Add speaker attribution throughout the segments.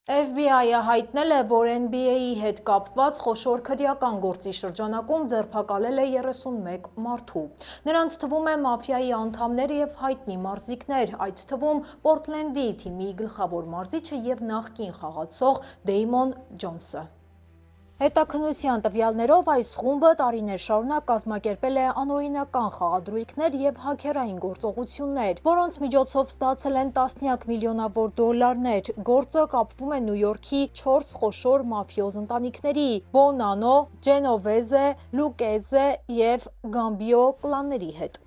Speaker 1: FBI-ը հայտնել է, որ NBA-ի հետ կապված խոշոր քրեական գործի շրջանակում ձերբակալել է 31 մարդու։ Նրանց թվում է մաֆիայի անդամներ և հայտնի մարզիկներ, այդ թվում Պորտլենդի թիմի գլխավոր մարզիչը և նախկին խաղացող Դեյմոն Ջոնսը։ Հետաքննության տվյալներով այս խումբը տարիներ շարունակ կազմակերպել է անօրինական խաղադրույքներ և հաքերային գործողություններ, որոնց միջոցով ստացել են տասնյակ միլիոնավոր դոլարներ։ Գործը կապվում է Նյու Յորքի 4 խոշոր մաֆիոզ ընտանիքների՝ Բոնանո, Ջենովեզե, Լուկեզե և Գամբիո կլանների հետ։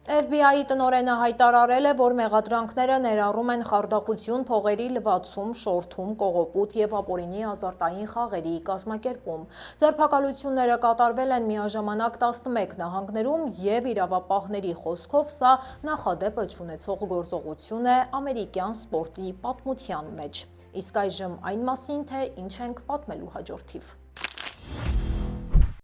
Speaker 1: FBI-ի տնօրենը հայտարարել է, որ մեղադրանքները ներառում են խարդախություն, փողերի լվացում, շորթում, կողոպուտ և ապօրինի ազարտային խաղերի կազմակերպում։ Ձերբակալությունները կատարվել են միաժամանակ 11 նահանգներում և իրավապահների խոսքով սա նախադեպը չունեցող գործողություն է ամերիկյան սպորտի պատմության մեջ։ Իսկ այժմ այն մասին, թե ինչ ենք պատմելու հաջորդիվ։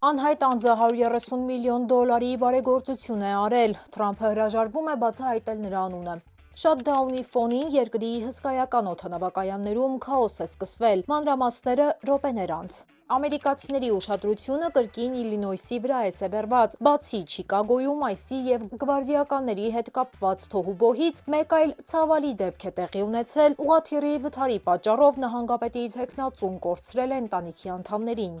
Speaker 1: Անհայտ անձը 130 միլիոն դոլարի բարեգործություն է արել։ Թրամփը հրաժարվում է բացահայտել նրա անունը։ Շաթդաունի ֆոնին երկրի հսկայական օդանավակայաններում քաոս է սկսվել։ Մանրամասները րոպեներ անց։ Ամերիկացիների ուշադրությունը կրկին Իլինոյսի վրա է սևեռված։ Բացի Չիկագոյում այսի և գվարդիականների հետ կապված թոհուբոհից, մեկ այլ ցավալի դեպք է տեղի ունեցել։ Ուղղաթիռի վթարի պատճառով նահանգապետի թեկնածուն կորցրել է ընտանիքի անդամներին։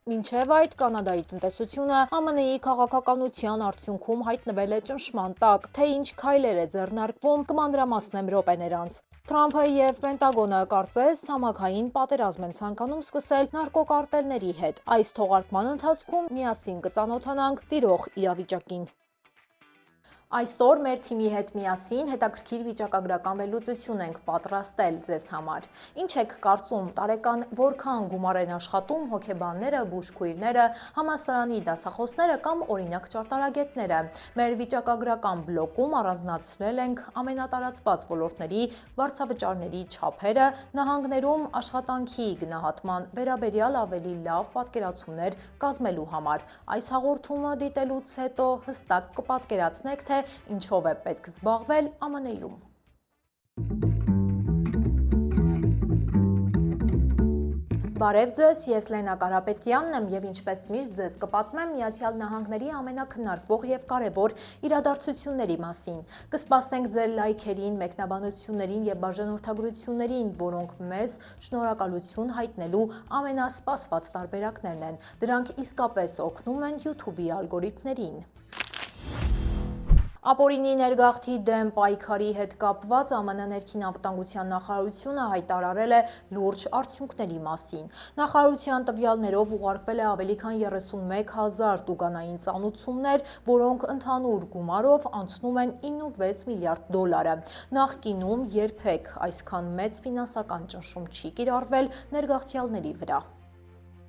Speaker 1: Մինչև այդ կանադայի տնտեսությունը ԱՄՆ-ի քաղաքականության արդյունքում հայտնվել է ճնշման տակ, թե ինչ քայլեր է ձեռնարկվում, կմանրամասնեմ րոպեներ անց։ Թրամփը և Պենտագոնը կարծես ցամաքային պատերազմ են ցանկանում սկսել նարկոկարտելների հետ։ Այս թողարկման ընթացքում միասին կծանոթանանք տիրող իրավիճակին։ Այսօր մեր թիմի հետ միասին հետաքրքիր վիճակագրական վերլուծություն ենք պատրաստել ձեզ համար։ Ինչ եք կարծում, տարեկան որքան գումար են աշխատում հոգեբանները, բուժքույրները, համալսարանի դասախոսները կամ օրինակ ճարտարագետները։ Մեր վիճակագրական բլոկում առանձնացրել ենք ամենատարածված ոլորտների վարձավճարների չափերը, նահանգներում աշխատանքի գնահատման վերաբերյալ ավելի լավ պատկերացումներ կազմելու համար։ Այս հաղորդումը դիտելուց հետո հստակ կպատկերացնեք, թե ինչով է պետք զբաղվել ԱՄՆ-ում։ Բարև ձեզ, ես Լենա Կարապետյանն եմ և ինչպես միշտ ձեզ կպատմեմ Միացյալ Նահանգների ամենաքննարկվող և կարևոր իրադարձությունների մասին։ Կսպասենք ձեր լայքերին, մեկնաբանություններին և բաժանորդագրություններին, որոնք մեզ շնորհակալություն հայտնելու ամենասպասված տարբերակներն են։ Դրանք իսկապես օգնում են YouTube-ի ալգորիթմներին։ Ապօրինի ներգաղթի դեմ պայքարի հետ կապված ԱՄՆ ներքին անվտանգության նախարարությունը հայտարարել է լուրջ արդյունքների մասին։ Նախարարության տվյալներով ուղարկվել է ավելի քան 31,000 տուգանային ծանուցումներ, որոնք ընդհանուր գումարով անցնում են 9,6 միլիարդ դոլարը։ Նախկինում երբեք այսքան մեծ ֆինանսական ճնշում չի կիրառվել ներգաղթյալների վրա։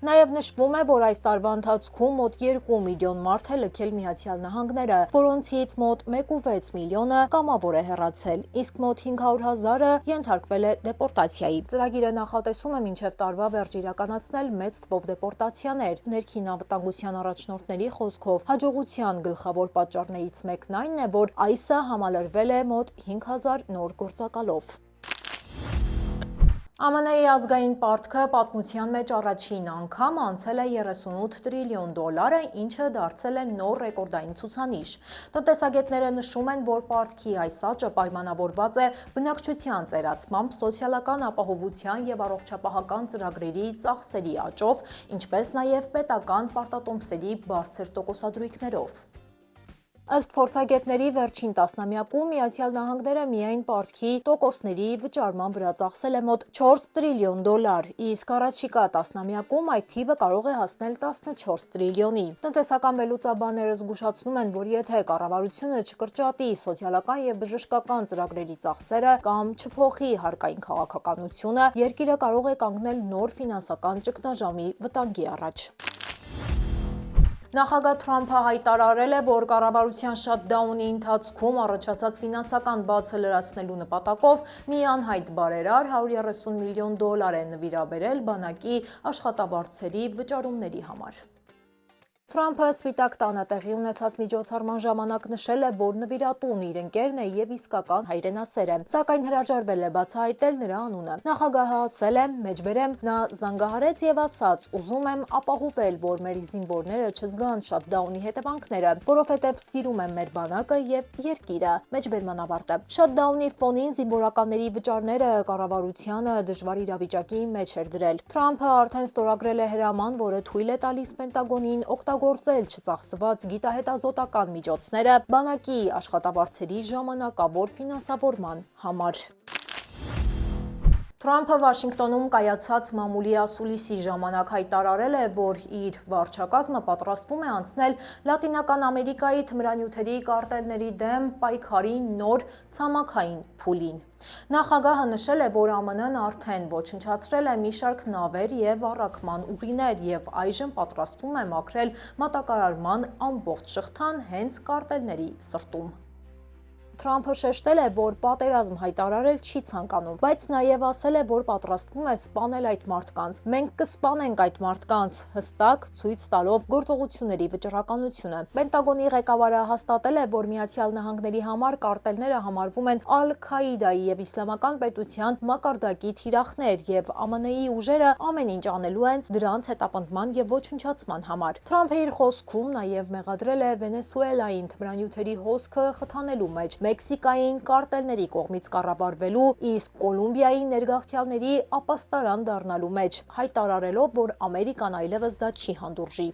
Speaker 1: Նաև նշվում է, որ այս տարվա ընթացքում մոտ 2 միլիոն մարդ է լքել Միացյալ Նահանգները, որոնցից մոտ 1,6 միլիոնը կամավոր է հեռացել, իսկ մոտ 500,000-ը ենթարկվել է դեպորտացիայի։ Ծրագիրը նախատեսում է մինչև տարվա վերջ իրականացնել մեծ թվով դեպորտացիաներ։ Ներքին անվտանգության առաջնորդների խոսքով հաջողության գլխավոր պատճառներից մեկն այն է, որ այսը համալրվել է մոտ 5,000 նոր գործակալով։ ԱՄՆ-ի ազգային պարտքը պատմության մեջ առաջին անգամ անցել է 38 տրիլիոն դոլարը, ինչը դարձել է նոր ռեկորդային ցուցանիշ։ Տնտեսագետները նշում են, որ պարտքի այս աճը պայմանավորված է բնակչության ծերացմամբ, սոցիալական ապահովության և առողջապահական ծրագրերի ծախսերի աճով, ինչպես նաև պետական պարտատոմսերի բարձր տոկոսադրույքներով։ Ըստ փորձագետների, վերջին տասնամյակում Միացյալ Նահանգները միայն պարտքի տոկոսների վճարման վրա ծախսել է մոտ 4 տրիլիոն դոլար, իսկ առաջիկա տասնամյակում այդ թիվը կարող է հասնել 14 տրիլիոնի։ Տնտեսական վերլուծաբանները զգուշացնում են, որ եթե կառավարությունը չկրճատի սոցիալական և բժշկական ծրագրերի ծախսերը կամ չփոխի հարկային քաղաքականությունը, երկիրը կարող է կանգնել նոր ֆինանսական ճգնաժամի վտանգի առաջ։ Նախագահ Թրամփը հայտարարել է, որ կառավարության շաթդաունի ընթացքում առաջացած ֆինանսական բացը լրացնելու նպատակով մի անհայտ բարերար 130 միլիոն դոլար է նվիրաբերել բանակի աշխատավարձերի վճարումների համար։ Թրամփը Սպիտակ տանը տեղի ունեցած միջոցառման ժամանակ նշել է, որ նվիրատուն իր ընկերն է եւ իսկական հայրենասեր է, սակայն հրաժարվել է բացահայտել նրա անունը։ Նախագահը ասել է. «Մեջբերեմ, նա զանգահարեց եւ ասաց. ուզում եմ ապահովել, որ մեր զինվորները չզգան շատդաունի հետևանքները, որովհետեւ սիրում եմ մեր բանակը եւ երկիրը»։ Մեջբերման ավարտը։ Շատդաունի ֆոնին զինվորականների վճարները կառավարությանը դժվար իրավիճակի մեջ էր դրել։ Թրամփը արդեն ստորագրել է հրաման, որը թույլ է տալիս Պենտագոնին օգտագործել չծախսված գիտահետազոտական միջոցները բանակի աշխատավարձերի ժամանակավոր ֆինանսավորման համար։ Թրամփը Վաշինգտոնում կայացած մամուլի ասուլիսի ժամանակ հայտարարել է, որ իր վարչակազմը պատրաստվում է անցնել Լատինական Ամերիկայի թմրանյութերի կարտելների դեմ պայքարի նոր ցամաքային փուլին։ Նախագահը նշել է, որ ԱՄՆ-ն արդեն ոչնչացրել է մի շարք նավեր եւ առաքման ուղիներ եւ այժմ պատրաստվում է մաքրել մատակարարման ամբողջ շղթան հենց կարտելների սրտում։ Թրամփը շեշտել է, որ պատերազմ հայտարարել չի ցանկանում, բայց նաև ասել է, որ պատրաստվում է սպանել այդ մարդկանց։ Մենք կսպանենք այդ մարդկանց, հստակ ցույց տալով գործողությունների վճռականությունը։ Պենտագոնի ղեկավարը հաստատել է, որ Միացյալ Նահանգների համար կարտելները համարվում են Ալ-Քաիդայի եւ Իսլամական պետության մակարդակի թիրախներ եւ ԱՄՆ-ի ուժերը ամեն ինչ անելու են դրանց հետապնդման եւ ոչնչացման համար։ Թրամփը իր խոսքում նաև մեղադրել է Վենեսուելային թմրանյութերի հոսքը խթանելու մեջ Մեքսիկային կարտելների կողմից կառավարվելու, իսկ Կոլումբիայի ներգաղթյալների ապաստարան դառնալու մեջ, հայտարարելով, որ Ամերիկան այլևս դա չի հանդուրժի։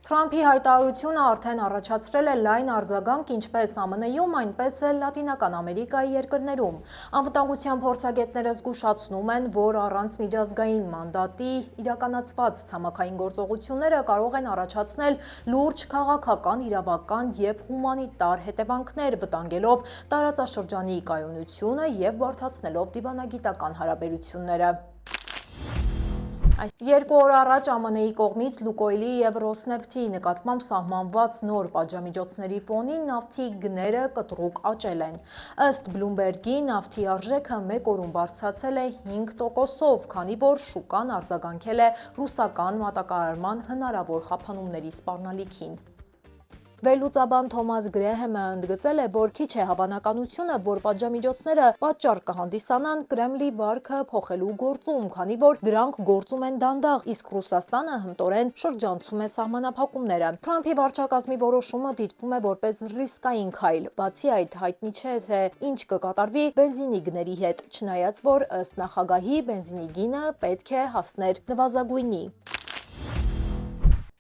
Speaker 1: Թրամփի հայտարարությունը արդեն առաջացրել է լայն արձագանք ինչպես ԱՄՆ-ում, այնպես էլ Լատինական Ամերիկայի երկրներում։ Անվտանգության փորձագետները զգուշացնում են, որ առանց միջազգային մանդատի իրականացված ցամաքային գործողությունները կարող են առաջացնել լուրջ քաղաքական, իրավական եւ հումանիտար հետևանքներ, վտանգելով տարածաշրջանի կայունությունը եւ բարդացնելով դիվանագիտական հարաբերությունները։ Երկու օր առաջ ԱՄՆ-ի կողմից Լուկոյլի եւ Ռոսնեֆթի նկատմամբ սահմանված նոր պատժամիջոցների ֆոնին նավթի գները կտրուկ աճել են։ Ըստ Բլումբերգի նավթի արժեքը մեկ օրում բարձրացել է 5%-ով, քանի որ շուկան արձագանքել է ռուսական մատակարարման հնարավոր խափանումների սպառնալիքին։ Վերլուծաբան Թոմաս Գրեհեմը ընդգծել է, որ քիչ է հավանականությունը, որ պատժամիջոցները պատճառ կհանդիսանան Կրեմլի վարքը փոխելու գործում, քանի որ դրանք գործում են դանդաղ, իսկ Ռուսաստանը հմտորեն շրջանցում է սահմանափակումները։ Թրամփի վարչակազմի որոշումը դիտվում է որպես ռիսկային քայլ, բացի այդ հայտնի չէ, թե ինչ կկատարվի բենզինի գների հետ, չնայած որ ըստ նախագահի բենզինի գինը պետք է հասներ նվազագույնի։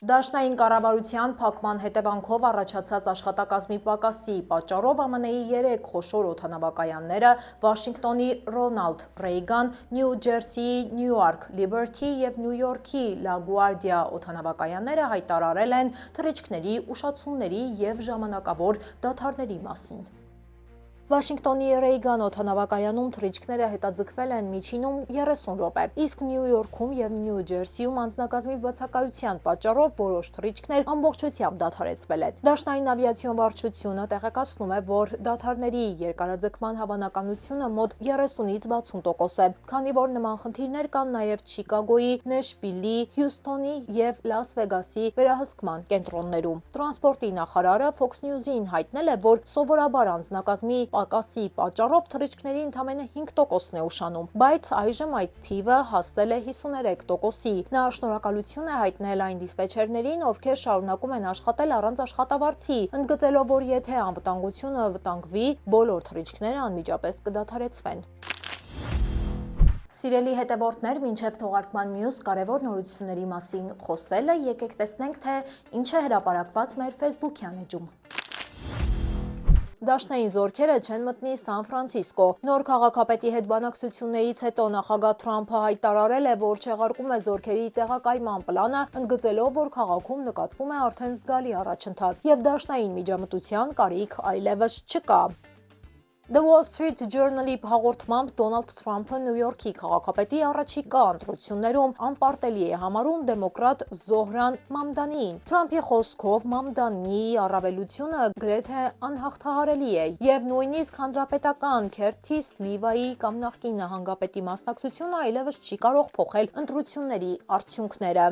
Speaker 1: Դաշնային կառավարության փակման հետևանքով առաջացած աշխատակազմի պակասի պատճառով ԱՄՆ-ի 3 խոշոր օդանավակայանները Վաշինգտոնի Ռոնալդ Ռեյգան, Նյու Ջերսիի Նյուարք Լիբերթի եւ Նյու Յորքի Լա Գուարդիա օդանավակայանները հայտարարել են թռիչքների, ուշացումների եւ ժամանակավոր դադարների մասին։ Վաշինգտոնի Ռեյգան օդանավակայանում թռիչքները հետաձգվել են միջինում 30 րոպե, իսկ Նյու Յորքում եւ Նյու Ջերսիում անձնակազմի բացակայության պատճառով որոշ թռիչքներ ամբողջությամբ դադարեցվել են։ Դաշնային ավիացիոն վարչությունը տեղեկացնում է, որ դադարների երկարաձգման հավանականությունը մոտ 30-ից 60% է, քանի որ նման խնդիրներ կան նաեւ Չիկագոյի, Նեշվիլի, Հյուսթոնի եւ Լաս Վեգասի վերահսկման կենտրոններում։ Տրանսպորտի նախարարը Fox News-ին հայտնել է, որ սովորաբար անձնակազմի պակասի պատճառով թռիչքների ընդամենը 5%-ն է ուշանում, բայց այժմ այդ թիվը հասել է 53%-ի։ Նա շնորհակալություն է հայտնել այն դիսպեչերներին, ովքեր շարունակում են աշխատել առանց աշխատավարձի, ընդգծելով, որ եթե անվտանգությունը վտանգվի, բոլոր թռիչքները անմիջապես կդադարեցվեն։ Սիրելի հետևորդներ, մինչև թողարկման մյուս կարևոր նորությունների մասին խոսելը, եկեք տեսնենք, թե ինչ է հրապարակված մեր Facebook-յան էջում։ Դաշնային զորքերը չեն մտնի Սան Ֆրանցիսկո։ Նոր քաղաքապետի հետ բանակցություններից հետո նախագահ Թրամփը հայտարարել է, որ չեղարկում է զորքերի տեղակայման պլանը, ընդգծելով, որ քաղաքում նկատվում է արդեն զգալի առաջընթաց եւ դաշնային միջամտության կարիք այլևս չկա։ The Wall Street Journal-ի հաղորդմամբ Դոնալդ Թրամփը Նյու Յորքի քաղաքապետի առաջիկա ընտրություններում անպարտելի է համարում դեմոկրատ Զոհրան Մամդանիին։ Թրամփի խոսքով Մամդանիի առավելությունը գրեթե անհաղթահարելի է եւ նույնիսկ հանրապետական Քերթիս Լիվայի կամ նախկին նահանգապետի մասնակցությունը այլևս չի կարող փոխել ընտրությունների արդյունքները։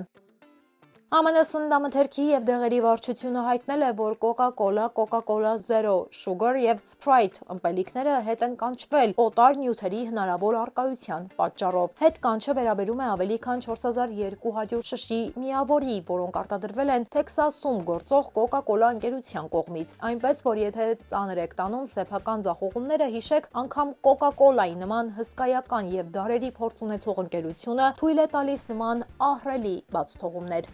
Speaker 1: ԱՄՆ սննդամթերքի և դեղերի վարչությունը հայտնել է, որ Coca-Cola, Coca-Cola Zero Sugar և Sprite ըմպելիքները հետ են կանչվել օտար նյութերի հնարավոր առկայության պատճառով։ Հետ կանչը վերաբերում է ավելի քան 4200 շշի միավորի, որոնք արտադրվել են Թեքսասում գործող Coca-Cola ընկերության կողմից։ Այնպես, որ եթե ծանր եք տանում սեփական ձախողումները, հիշեք, անգամ Coca-Cola-ի նման հսկայական և դարերի փորձ ունեցող ընկերությունը թույլ է տալիս նման ահռելի բացթողումներ։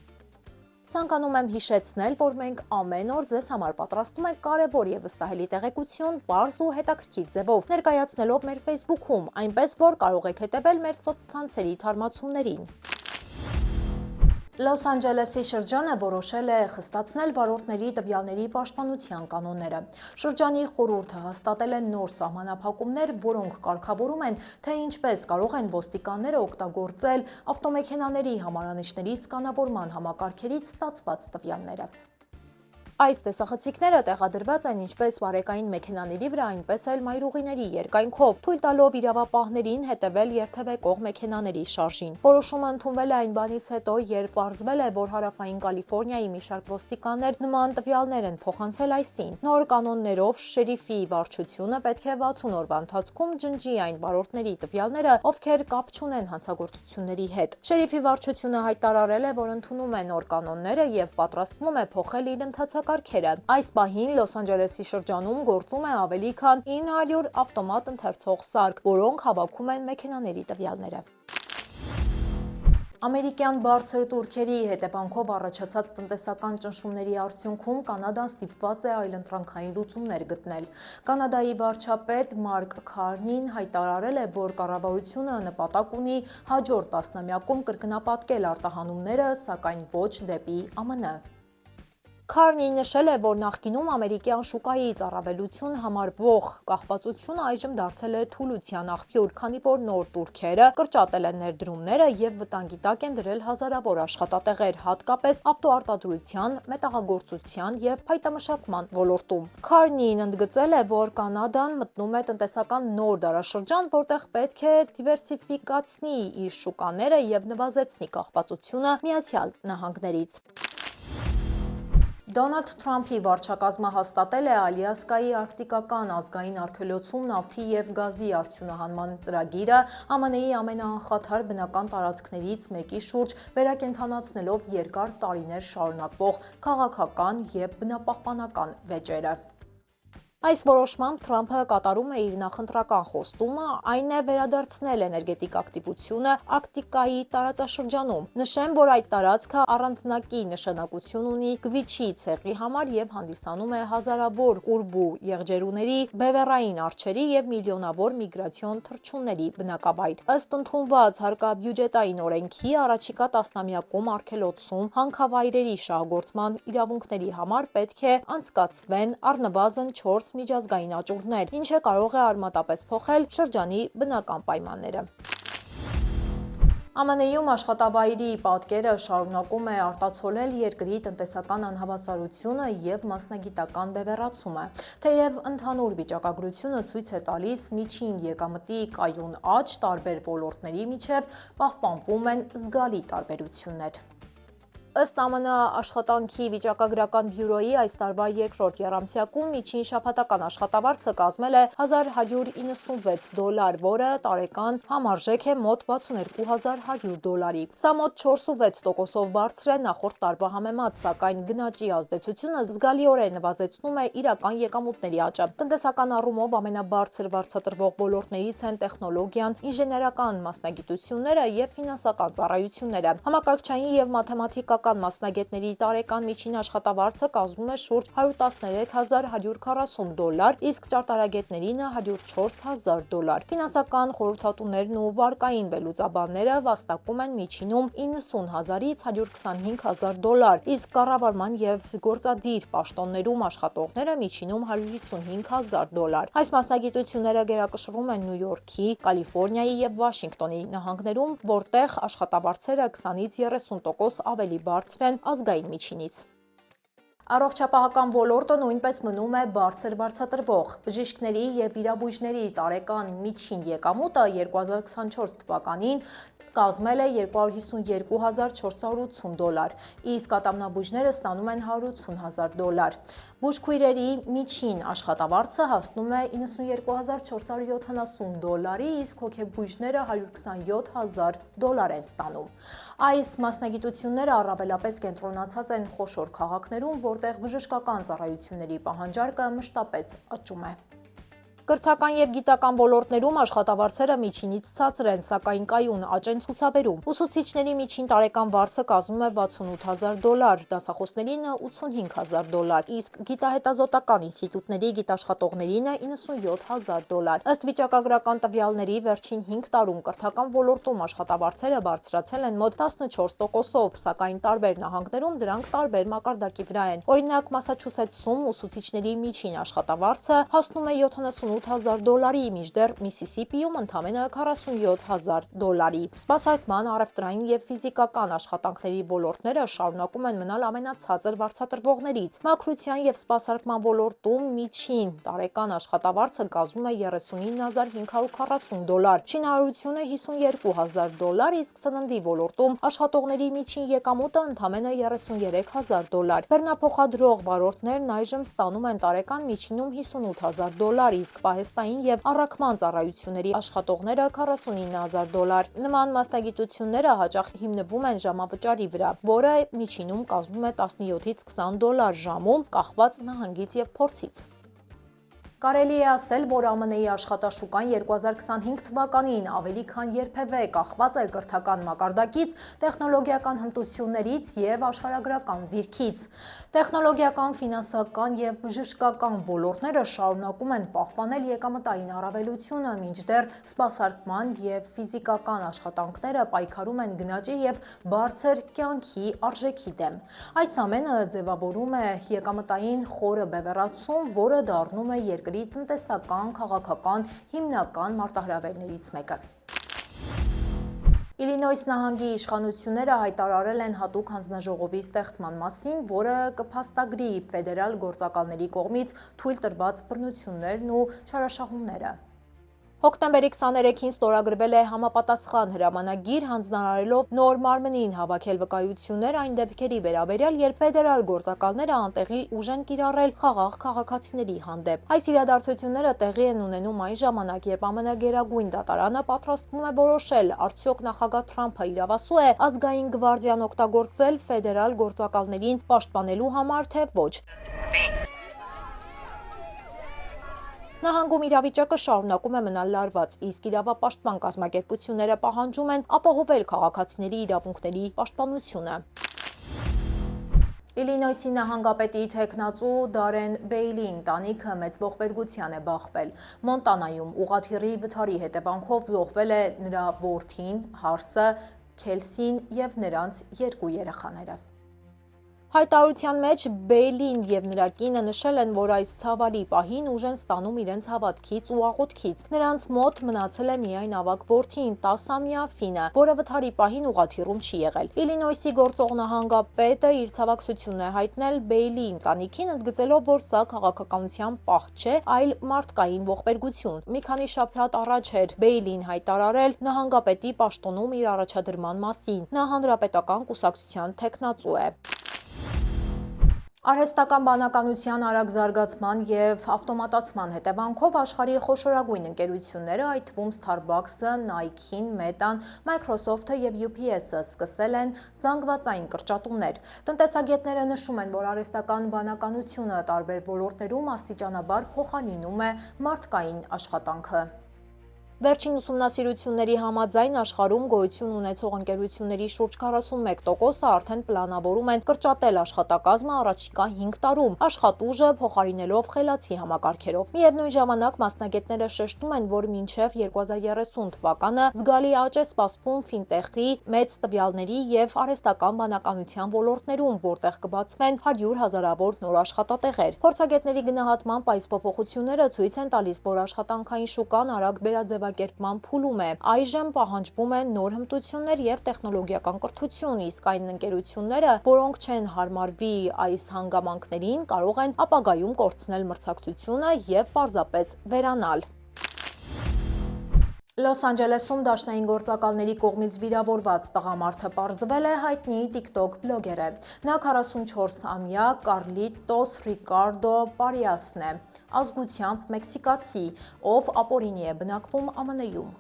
Speaker 1: Ցանկանում եմ հիշեցնել, որ մենք ամեն օր ձեզ համար պատրաստում ենք կարևոր և վստահելի տեղեկություն պարզ ու հետաքրքիր ձևով, ներկայացնելով մեր Facebook-ում, այնպես որ կարող եք հետևել մեր սոցցանցերի թարմացումներին։ Լոս Անջելեսի շրջանը որոշել է խստացնել վարորդների տվյալների պաշտպանության կանոնները։ Շրջանի խորհուրդը հաստատել է նոր սահմանափակումներ, որոնք կարգավորում են, թե ինչպես կարող են ոստիկանները օգտագործել ավտոմեքենաների համարանիշների սկանավորման համակարգերից ստացված տվյալները։ Այս տեսախցիկները տեղադրված են ինչպես վարեկային մեքենաների վրա, այնպես էլ մայրուղիների երկայնքով, թույլ տալով իրավապահներին հետևել երթևեկող մեքենաների շարժին։ Որոշումը ընդունվել է այն բանից հետո, երբ պարզվել է, որ հարավային Կալիֆոռնիայի մի շարք ոստիկաններ նման տվյալներ են փոխանցել այսին։ Նոր կանոններով շերիֆի վարչությունը պետք է 60 օրվա ընթացքում ջնջի այն վարորդների տվյալները, ովքեր կապ չունեն հանցագործությունների հետ։ Շերիֆի վարչությունը հայտարարել է, որ ընդունում է նոր կանոնները և պատրաստվում է փոխել իր ընթացակարգերը։ Այս պահին Լոս Անջելեսի շրջանում գործում է ավելի քան 900 ավտոմատ ընթերցող սարք, որոնք հավաքում են մեքենաների տվյալները։ Ամերիկյան բարձր տուրքերի հետևանքով առաջացած տնտեսական ճնշումների արդյունքում Կանադան ստիպված է այլընտրանքային լուծումներ գտնել։ Կանադայի վարչապետ Մարկ Քարնին հայտարարել է, որ կառավարությունը նպատակ ունի հաջորդ տասնամյակում կրկնապատկել արտահանումները, սակայն ոչ դեպի ԱՄՆ։ Քարնի նշել է, որ նախկինում ամերիկյան շուկայից առավելություն համարվող կախվածությունը այժմ դարձել է թուլության աղբյուր, քանի որ նոր տուրքերը կրճատել են ներդրումները և վտանգի տակ են դրել հազարավոր աշխատատեղեր, հատկապես ավտոարտադրության, մետաղագործության և փայտամշակման ոլորտում։ Քարնին ընդգծել է, որ Կանադան մտնում է տնտեսական նոր դարաշրջան, որտեղ պետք է դիվերսիֆիկացնի իր շուկաները և նվազեցնի կախվածությունը Միացյալ Նահանգներից։ Դոնալդ Թրամփի վարչակազմը հաստատել է Ալյասկայի արկտիկական ազգային արգելոցում նավթի և գազի արդյունահանման ծրագիրը ԱՄՆ-ի ամենաանխաթար բնական տարածքներից մեկի շուրջ վերակենդանացնելով երկար տարիներ շարունակվող քաղաքական և բնապահպանական վեճերը։ Այս որոշմամբ Թրամփը կատարում է իր նախընտրական խոստումը, այն է վերադարձնել էներգետիկ ակտիվությունը Արկտիկայի տարածաշրջանում։ Նշեմ, որ այդ տարածքը առանձնակի նշանակություն ունի Գվիչի ցեղի համար և հանդիսանում է հազարավոր կուրբու եղջերուների, բևեռային արջերի և միլիոնավոր միգրացիոն թռչունների բնակավայր։ Ըստ ընդունված հարկաբյուջետային օրենքի, առաջիկա տասնամյակում արգելոցում հանքավայրերի շահագործման իրավունքների համար պետք է անցկացվեն առնվազն 4 միջազգային աճուրդներ, ինչը կարող է արմատապես փոխել շրջանի բնական պայմանները։ ԱՄՆ-ում աշխատավայրի պատկերը շարունակում է արտացոլել երկրի տնտեսական անհավասարությունը և մասնագիտական բևեռացումը։ Թեև ընդհանուր վիճակագրությունը ցույց է տալիս միջին եկամտի կայուն աճ, տարբեր ոլորտների միջև պահպանվում են զգալի տարբերություններ։ Ըստ ԱՄՆ աշխատանքի վիճակագրական բյուրոյի այս տարվա երկրորդ եռամսյակում միջին շաբաթական աշխատավարձը կազմել է $1096, որը տարեկան համարժեք է մոտ $62100։ Սա մոտ 4,6%-ով բարձր է նախորդ տարվա համեմատ, սակայն գնաճի ազդեցությունը զգալիորեն նվազեցնում է իրական եկամուտների աճը։ Տնտեսական առումով ամենաբարձր վարձատրվող ոլորտներից են տեխնոլոգիան, ինժեներական մասնագիտությունները և ֆինանսական ծառայությունները։ Համակարգչային և մաթեմատիկական մասնագետների տարեկան միջին աշխատավարձը կազմում է շուրջ $104140, իսկ ճարտարագետներինը $104000։ Ֆինանսական խորհրդատուներն ու վարկային վերլուծաբանները վաստակում են միջինում $90000-ից $125000, իսկ կառավարման և գործադիր պաշտոններում աշխատողները միջինում $155000։ Այս մասնագիտությունները գերակշռում են Նյու Յորքի, Կալիֆոռնիայի և Վաշինգտոնի նահանգներում, որտեղ աշխատավարձերը 20-ից 30% ավելի բարձր են ազգային միջինից։ Առողջապահական ոլորտը նույնպես մնում է բարձր վարձատրվող։ Բժիշկների և վիրաբույժների տարեկան միջին եկամուտը 2024 թվականին կազմել է $252,480, իսկ ատամնաբույժները ստանում են $180,000։ Բուժքույրերի միջին աշխատավարձը հասնում է $92,470, իսկ հոգեբույժները $127,000 են ստանում։ Այս մասնագիտությունները առավելապես կենտրոնացած են խոշոր քաղաքներում, որտեղ բժշկական ծառայությունների պահանջարկը մշտապես աճում է։ Կրթական և գիտական ոլորտներում աշխատավարձերը միջինից ցածր են, սակայն կայուն աճ են ցուցաբերում։ Ուսուցիչների միջին տարեկան վարձը կազմում է $68,000, դասախոսներին $85,000, իսկ գիտահետազոտական ինստիտուտների գիտաշխատողներին $97,000։ Ըստ վիճակագրական տվյալների, վերջին 5 տարում կրթական ոլորտում աշխատավարձերը բարձրացել են մոտ 14%-ով, սակայն տարբեր նահանգներում դրանք տարբեր մակարդակի վրա են։ Օրինակ, Մասաչուսեթսում ուսուցիչների միջին աշխատավարձը հասնում է $78,000, մինչդեռ Միսիսիպիում ընդամենը $47,000։ Սպասարկման, առևտրային և ֆիզիկական աշխատանքների ոլորտները շարունակում են մնալ ամենացածր վարձատրվողներից։ Մաքրության և սպասարկման ոլորտում միջին տարեկան աշխատավարձը կազմում է $39,540, շինարարությունը $52,000, իսկ սննդի ոլորտում աշխատողների միջին եկամուտը ընդամենը $33,000։ Բեռնափոխադրող վարորդներն այժմ ստանում են տարեկան միջինում $58,000, իսկ պահեստային և առաքման ծառայությունների աշխատողները $49,000։ Նման մասնագիտությունները հաճախ հիմնվում են ժամավճարի վրա, որը միջինում կազմում է $17-20 ժամում, կախված նահանգից և փորձից։ Կարելի է ասել, որ ԱՄՆ-ի աշխատաշուկան 2025 թվականին ավելի քան երբևէ կախված է կրթական մակարդակից, տեխնոլոգիական հմտություններից և աշխարհագրական դիրքից։ Տեխնոլոգիական, ֆինանսական և բժշկական ոլորտները շարունակում են պահպանել եկամտային առավելությունը, մինչդեռ սպասարկման և ֆիզիկական աշխատանքները պայքարում են գնաճի և բարձր կյանքի արժեքի դեմ։ Այս ամենը ձևավորում է եկամտային խորը բևեռացում, որը դառնում է երկրի տնտեսական, քաղաքական հիմնական մարտահրավերներից մեկը։ Իլինոյս նահանգի իշխանությունները հայտարարել են հատուկ հանձնաժողովի ստեղծման մասին, որը կփաստագրի ֆեդերալ գործակալների կողմից թույլ տրված բռնություններն ու չարաշահումները։ Հոկտեմբերի 23-ին ստորագրվել է համապատասխան հրամանագիր, հանձնարարելով նոր մարմնին հավաքել վկայություններ այն դեպքերի վերաբերյալ, երբ ֆեդերալ գործակալները անտեղի ուժ են կիրառել խաղաղ քաղաքացիների հանդեպ։ Այս իրադարձությունները տեղի են ունենում այն ժամանակ, երբ ԱՄՆ Գերագույն դատարանը պատրաստվում է որոշել, արդյոք նախագահ Թրամփը իրավասու է ազգային գվարդիան օգտագործել ֆեդերալ գործակալներին պաշտպանելու համար, թե ոչ։ Նահանգում իրավիճակը շարունակում է մնալ լարված, իսկ իրավապաշտպան կազմակերպությունները պահանջում են ապահովել քաղաքացիների իրավունքների պաշտպանությունը։ Իլինոյսի նահանգապետի թեկնածու Դարեն Բեյլի ընտանիքը մեծ ողբերգության է բախվել։ Մոնտանայում ուղղաթիռի վթարի հետևանքով զոհվել է նրա որդին, Հարսը, Քելսին և նրանց 2 երեխաները։ Հայտարարության մեջ Բեյլին և նրա կինը նշել են, որ այս ցավալի պահին ուժ են ստանում իրենց հավատքից ու աղոթքից։ Նրանց մոտ մնացել է միայն ավագ որդին, 10-ամյա Ֆինը, որը վթարի պահին ուղղաթիռում չի եղել։ Իլինոյսի գործող նահանգապետը իր ցավակցությունն է հայտնել Բեյլի ընտանիքին, ընդգծելով, որ սա քաղաքականության պահ չէ, այլ մարդկային ողբերգություն։ Մի քանի շաբաթ առաջ էր Բեյլին հայտարարել նահանգապետի պաշտոնում իր առաջադրման մասին։ Նա հանրապետական կուսակցության թեկնածու է։ Արհեստական բանականության արագ զարգացման և ավտոմատացման հետևանքով աշխարհի խոշորագույն ընկերությունները, այդ թվում Starbucks-ը, Nike-ն, Meta-ն, Microsoft-ը և UPS-ը սկսել են զանգվածային կրճատումներ։ Տնտեսագետները նշում են, որ արհեստական բանականությունը տարբեր ոլորտներում աստիճանաբար փոխարինում է մարդկային աշխատանքը։ Վերջին ուսումնասիրությունների համաձայն աշխարհում գոյություն ունեցող ընկերությունների շուրջ 41%-ը արդեն պլանավորում են կրճատել աշխատակազմը առաջիկա 5 տարում, աշխատուժը փոխարինելով խելացի համակարգերով։ Միևնույն ժամանակ մասնագետները շեշտում են, որ մինչև 2030 թվականը զգալի աճ է սպասվում ֆինտեխի, մեծ տվյալների և արհեստական բանականության ոլորտներում, որտեղ կբացվեն 100 հազարավոր նոր աշխատատեղեր։ Փորձագետների գնահատմամբ այս փոփոխությունները ցույց են տալիս, որ աշխատանքային շուկան արագ վերաձևակերպման փուլում է։ Այժմ պահանջվում են նոր հմտություններ և տեխնոլոգիական կրթություն, իսկ այն ընկերությունները, որոնք չեն հարմարվի այս հանգամանքներին, կարող են ապագայում կորցնել մրցակցությունը և պարզապես վերանալ։ Լոս Անջելեսում դաշնային գործակալների կողմից վիրավորված տղամարդը պարզվել է հայտնի TikTok բլոգեր է։ Նա 44-ամյա Կարլիտոս Ռիկարդո Պարիասն է, ազգությամբ մեքսիկացի, ով ապօրինի է բնակվում ԱՄՆ-ում։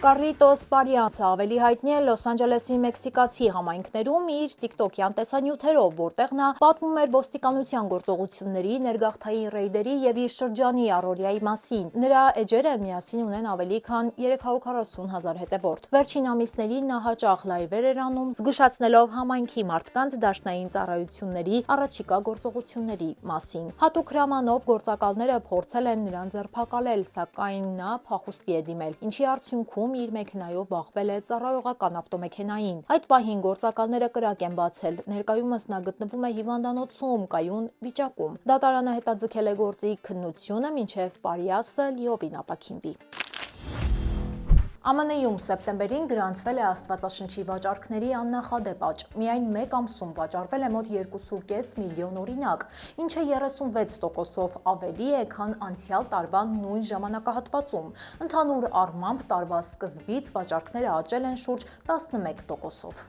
Speaker 1: Կարլիտոս Պարիասը ավելի հայտնի է Լոս Անջելեսի մեքսիկացի համայնքներում իր տիկտոկյան տեսանյութերով, որտեղ նա պատմում էր ոստիկանության գործողությունների, ներգաղթային ռեյդերի եւ իր շրջանի առօրյայի մասին։ Նրա էջերը միասին ունեն ավելի քան 340,000 հետևորդ։ Վերջին ամիսներին նա հաճախ լայվեր էր անում, զգուշացնելով համայնքի մարդկանց դաշնային ծառայությունների առաջիկա գործողությունների մասին։ Հատուկ հրամանով գործակալները փորձել են նրան ձերբակալել, սակայն նա փախուստի է դիմել, ինչի արդյունքում իր մեքենայով բախվել է ծառայողական ավտոմեքենային։ Այդ պահին գործակալները կրակ են բացել։ Ներկայումս նա գտնվում է հիվանդանոցում կայուն վիճակում։ Դատարանը հետաձգել է գործի քննությունը, մինչև Պարիասը լիովին ապաքինվի։ ԱՄՆ-ում սեպտեմբերին գրանցվել է Աստվածաշնչի վաճառքների աննախադեպ աճ։ Միայն մեկ ամսում վաճառվել է մոտ 2.5 միլիոն օրինակ, ինչը 36%-ով ավելի է, քան անցյալ տարվա նույն ժամանակահատվածում։ Ընդհանուր առմամբ տարվա սկզբից վաճառքները աճել են շուրջ 11%-ով։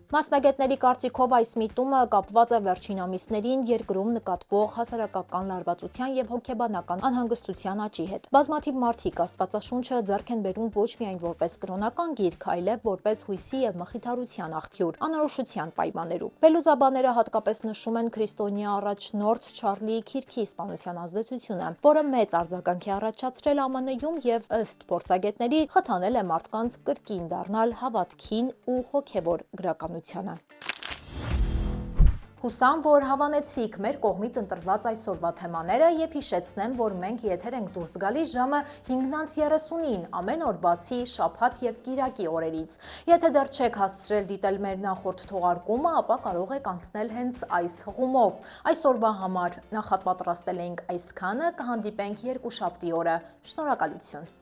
Speaker 1: Մասնագետների կարծիքով այս միտումը կապված է վերջին ամիսներին երկրում նկատվող հասարակական լարվածության եւ հոգեբանական անհանգստության աճի հետ։ Բազմաթիվ մարդիկ Աստվածաշունչը ձեռք են բերում ոչ միայն որպես կրոնական գիրք, այլև որպես հույսի եւ մխիթարության աղբյուր, անորոշության պայմաններում։ Բելուզաբաները հատկապես նշում են քրիստոնյա առաջնորդ Չարլի Քիրքի սպանության ազդեցությունը, որը մեծ արձագանք է առաջացրել ԱՄՆ-ում եւ ըստ փորձագետների խթանել է մարդկանց կրկին դառնալ հավատքին ու հոգեվոր գրականությանը։ Հուսամ, որ հավանեցիք մեր կողմից ընտրված այսօրվա թեմաները եւ հիշեցնեմ, որ մենք եթեր ենք դուրս գալիս ժամը 5:30-ին ամեն օր բացի շաբաթ եւ կիրակի օրերից։ Եթե դեռ չեք հասցրել դիտել մեր նախորդ թողարկումը, ապա կարող եք անցնել հենց այս հղումով։ Այսօրվա համար նախապատրաստել էինք այսքանը, կհանդիպենք երկուշաբթի օրը։ Շնորհակալություն։